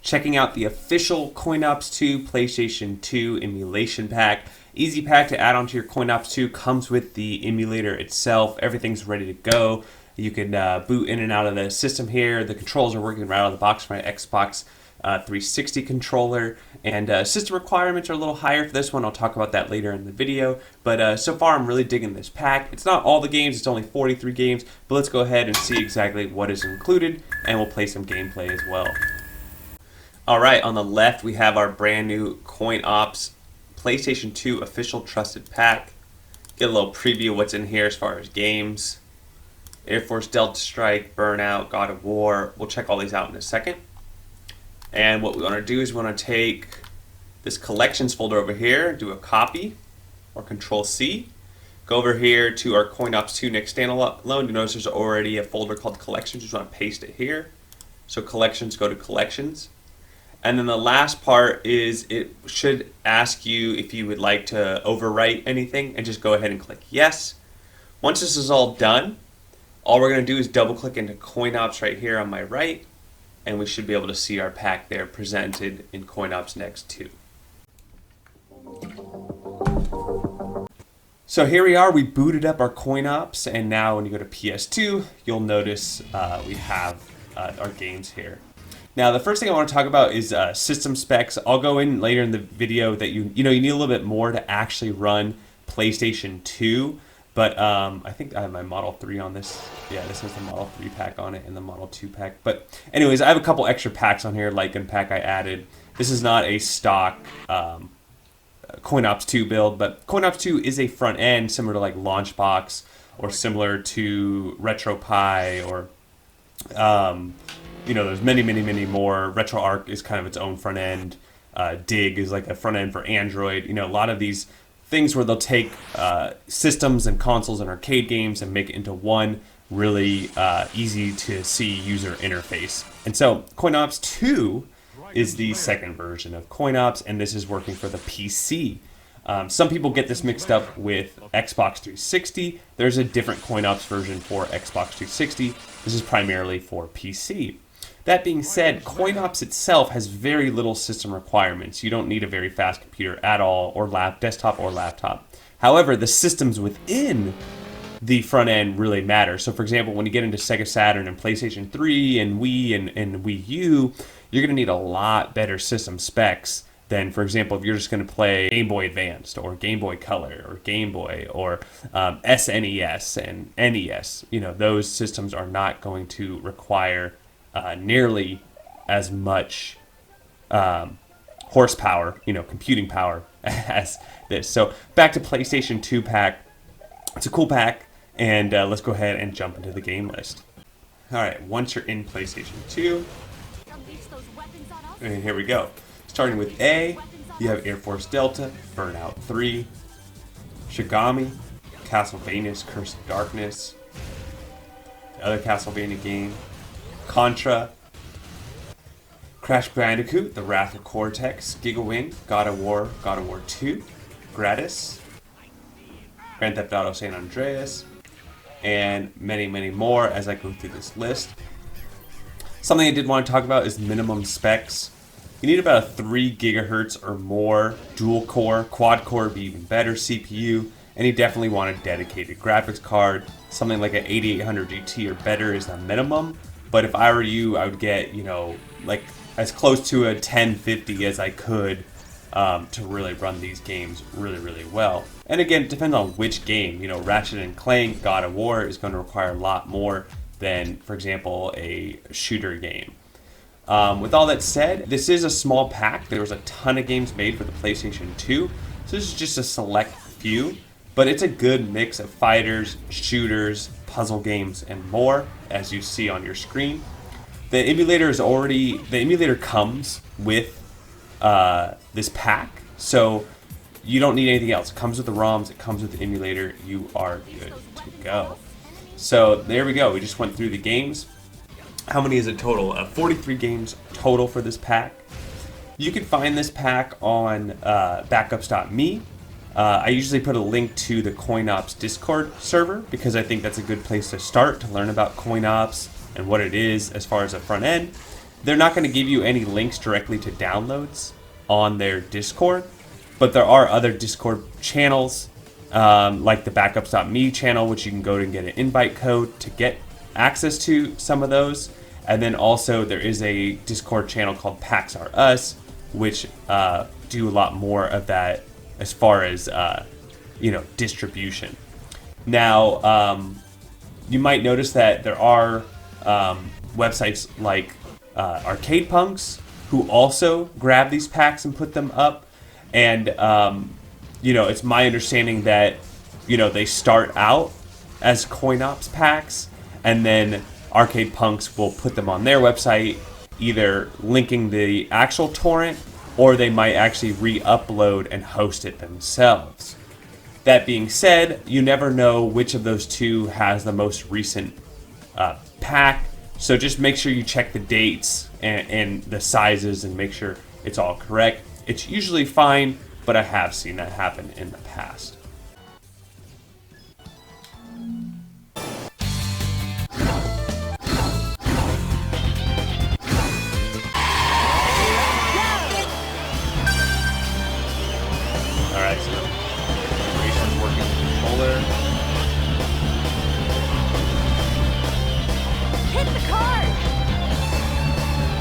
checking out the official CoinOps2 PlayStation 2 emulation pack. Easy pack to add onto your CoinOps2, comes with the emulator itself. Everything's ready to go. You can boot in and out of the system here. The controls are working right out of the box for my Xbox 360 controller, and system requirements are a little higher for this one. I'll talk about that later in the video, but so far I'm really digging this pack. It's not all the games, it's only 43 games, but let's go ahead and see exactly what is included, and we'll play some gameplay as well. Alright, on the left we have our brand new CoinOps PlayStation 2 official trusted pack. Get a little preview of what's in here as far as games. Air Force Delta Strike, Burnout, God of War. We'll check all these out in a second. And what we want to do is we want to take this collections folder over here, do a copy or Control C. Go over here to our CoinOps2 Next Standalone. You notice there's already a folder called Collections. You just want to paste it here. So Collections, go to Collections. And then the last part is it should ask you if you would like to overwrite anything, and just go ahead and click Yes. Once this is all done, all we're going to do is double click into CoinOps right here on my right, and we should be able to see our pack there presented in CoinOps Next 2. So here we are, we booted up our CoinOps, and now when you go to PS2, you'll notice we have our games here. Now the first thing I want to talk about is system specs. I'll go in later in the video that you need a little bit more to actually run PlayStation 2. But I think I have my Model 3 on this. Yeah, this has the Model 3 pack on it and the Model 2 pack. But anyways, I have a couple extra packs on here, like gun pack I added. This is not a stock CoinOps2 build, but CoinOps2 is a front end similar to like Launchbox or similar to RetroPie or there's many more. RetroArch is kind of its own front end. Dig is like a front end for Android. A lot of these things where they'll take systems and consoles and arcade games and make it into one really easy to see user interface. And so CoinOps 2 is the second version of CoinOps, and this is working for the PC. Some people get this mixed up with Xbox 360. There's a different CoinOps version for Xbox 360. This is primarily for PC. That being said, CoinOps itself has very little system requirements. You don't need a very fast computer at all, or desktop or laptop. However, the systems within the front end really matter. So for example, when you get into Sega Saturn and PlayStation 3 and Wii and Wii U, you're going to need a lot better system specs than, for example, if you're just going to play Game Boy Advanced or Game Boy Color or Game Boy or SNES and NES. Those systems are not going to require nearly as much horsepower, computing power as this. So back to PlayStation 2 pack. It's a cool pack, and let's go ahead and jump into the game list. All right, once you're in PlayStation 2, and here we go. Starting with A, you have Air Force Delta, Burnout 3, Shigami, Castlevania's Curse of Darkness, the other Castlevania game, Contra, Crash Bandicoot, The Wrath of Cortex, Gigawing, God of War 2, Gratis, Grand Theft Auto San Andreas, and many more as I go through this list. Something I did want to talk about is minimum specs. You need about a 3 gigahertz or more dual core, quad core would be even better CPU, and you definitely want a dedicated graphics card. Something like an 8800 GT or better is the minimum. But if I were you, I would get, like as close to a 1050 as I could to really run these games really well. And again, it depends on which game. Ratchet and Clank, God of War is going to require a lot more than, for example, a shooter game. With all that said, this is a small pack. There was a ton of games made for the PlayStation 2, so this is just a select few. But it's a good mix of fighters, shooters, puzzle games, and more, as you see on your screen. The emulator comes with this pack, so you don't need anything else. It comes with the ROMs, it comes with the emulator, you are good to go. So there we go, we just went through the games. How many is it total? 43 games total for this pack. You can find this pack on backups.me. I usually put a link to the CoinOps Discord server because I think that's a good place to start to learn about CoinOps and what it is as far as a front end. they're not going to give you any links directly to downloads on their Discord, but there are other Discord channels, like the backups.me channel, which you can go to and get an invite code to get access to some of those. And then also there is a Discord channel called Packs Are Us, which do a lot more of that as far as distribution. Now, you might notice that there are websites like Arcade Punks who also grab these packs and put them up. And it's my understanding that they start out as CoinOps packs, and then Arcade Punks will put them on their website, either linking the actual torrent, or they might actually re-upload and host it themselves. That being said, you never know which of those two has the most recent pack, so just make sure you check the dates and the sizes and make sure it's all correct. It's usually fine, but I have seen that happen in the past. Alright, so Grayson's working the controller. Hit the card!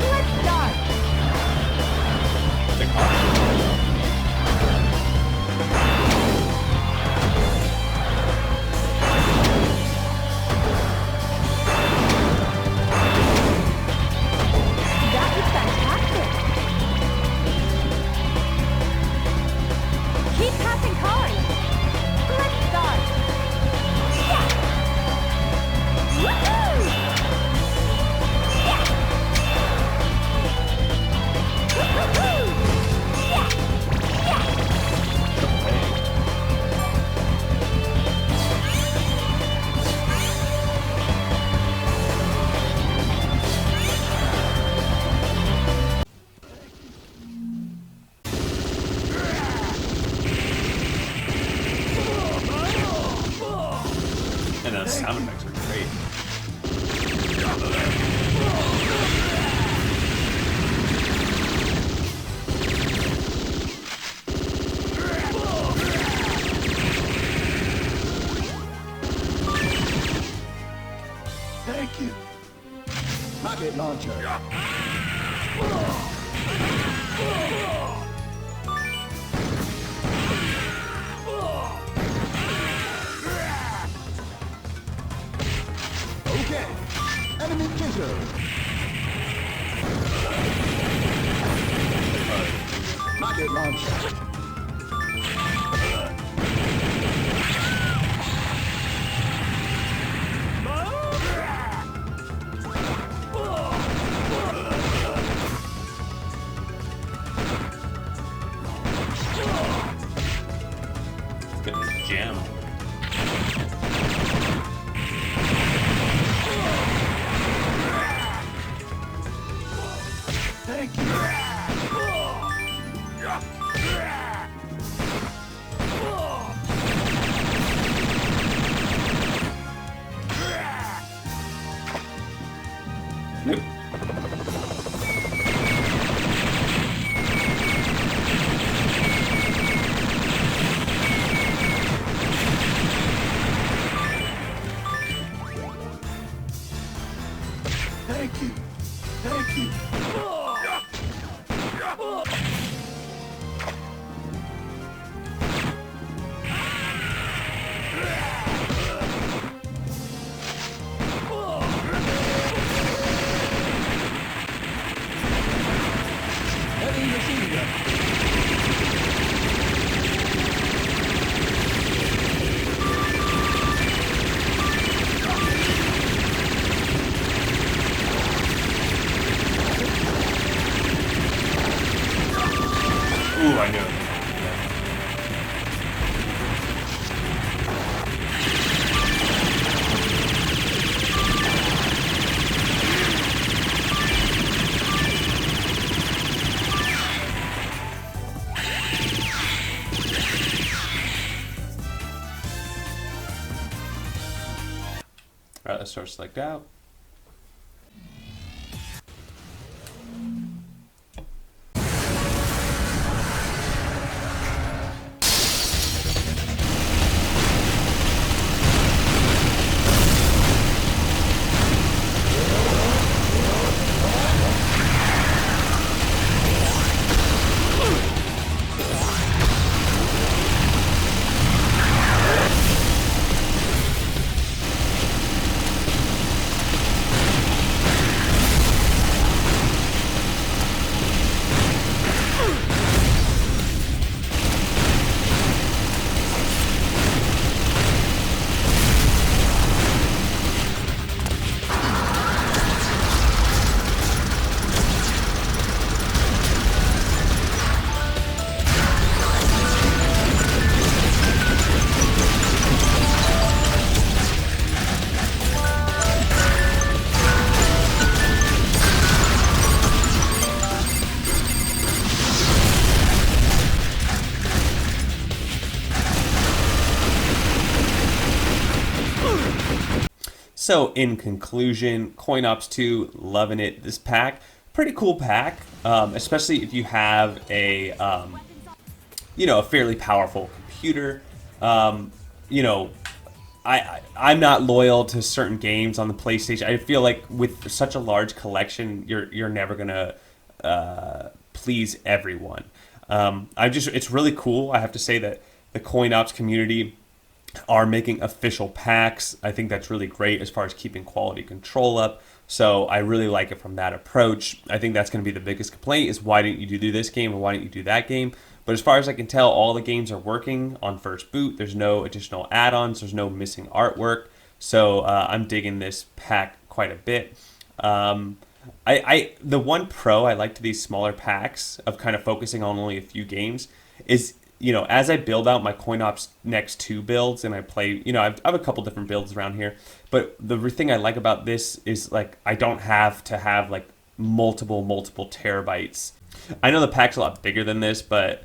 Let's start! The card. That was fantastic! Keep passing cards! Let's start! Yeah! Woohoo! Yeah! Woohoo! Yeah! And those sound effects are great. Thank you. Rocket launcher. Okay. Enemy visual. Rocket launcher. Gonna jam. Thank you. Nope. Thank you. Thank you. Heavy machine gun. Ooh, I know. Alright, let's start select out. So in conclusion, CoinOps2, loving it. This pack, pretty cool pack, especially if you have a a fairly powerful computer. I'm not loyal to certain games on the PlayStation. I feel like with such a large collection, you're never gonna please everyone. It's really cool. I have to say that the CoinOps community are making official packs. I think that's really great as far as keeping quality control up. So I really like it from that approach. I think that's going to be the biggest complaint is why didn't you do this game or why didn't you do that game? But as far as I can tell, all the games are working on first boot. There's no additional add-ons. There's no missing artwork. So I'm digging this pack quite a bit. The one pro I like to these smaller packs of kind of focusing on only a few games is, as I build out my CoinOps next 2 builds and I play, I have a couple different builds around here, but the thing I like about this is like I don't have to have like multiple terabytes. I know the pack's a lot bigger than this, but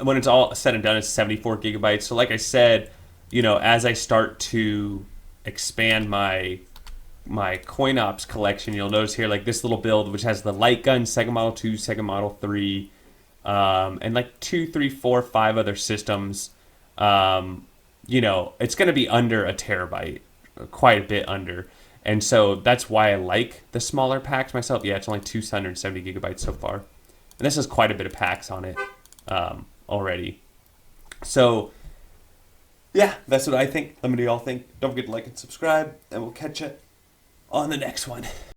when it's all said and done, it's 74 gigabytes. So like I said, as I start to expand my CoinOps collection, you'll notice here like this little build, which has the light gun, Sega Model 2, Sega Model 3, and like 2, 3, 4, 5 other systems. It's going to be under a terabyte, quite a bit under. And so that's why I like the smaller packs myself. Yeah, it's only 270 gigabytes so far. And this has quite a bit of packs on it already. So, yeah, that's what I think. Let me know what y'all think. Don't forget to like and subscribe, and we'll catch you on the next one.